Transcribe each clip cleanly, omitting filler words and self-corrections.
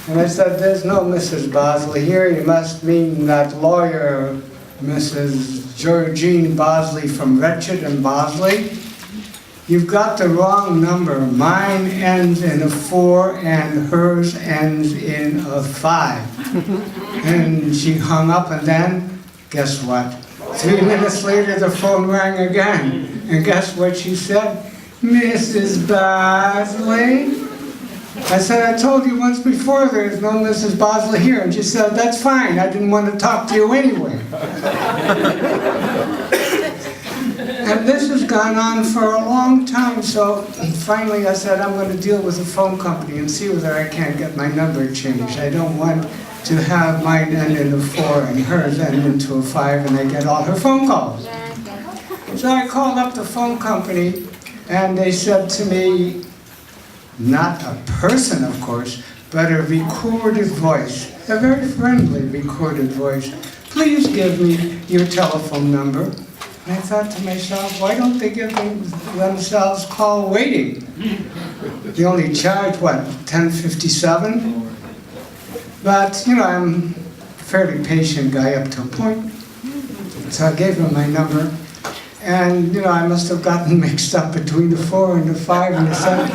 And I said, there's no Mrs. Bosley here. You must mean that lawyer, Mrs. Georgine Bosley from Wretched and Bosley. You've got the wrong number. Mine ends in a 4 and hers ends in a 5. And she hung up, and then, guess what? 3 minutes later the phone rang again. And guess what she said? Mrs. Bosley? I said, I told you once before there's no Mrs. Bosley here. And she said, that's fine. I didn't want to talk to you anyway. And this has gone on for a long time, so finally I said, I'm going to deal with the phone company and see whether I can't get my number changed. I don't want to have mine end in a 4 and hers end into a 5 and I get all her phone calls. So I called up the phone company and they said to me, not a person of course, but a recorded voice, a very friendly recorded voice. Please give me your telephone number. And I thought to myself, why don't they give themselves call waiting? They only charge, what, $10.57? But, you know, I'm a fairly patient guy up to a point. So I gave them my number. And, you know, I must have gotten mixed up between the 4 and the 5 and the 7.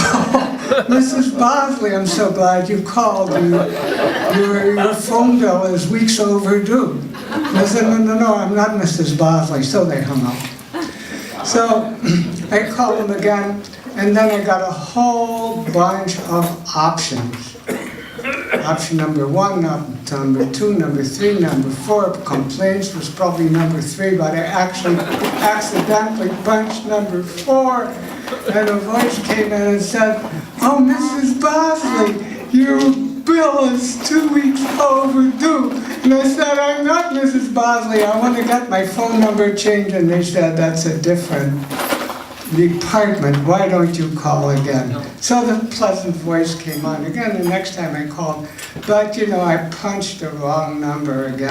Oh, Mrs. Bosley, I'm so glad you called. Your phone bill is weeks overdue. And I said, no, I'm not Mrs. Bosley. So they hung up. So I called them again, and then I got a whole bunch of options. Option number 1, number 2, number 3, number 4. Complaints was probably number 3, but I actually accidentally punched number 4. And a voice came in and said, oh, Mrs. Bosley, your bill is 2 weeks overdue. And I said, I'm not Mrs. Bosley. I want to get my phone number changed. And they said, that's a different department. Why don't you call again? So the pleasant voice came on again the next time I called. But, you know, I punched the wrong number again.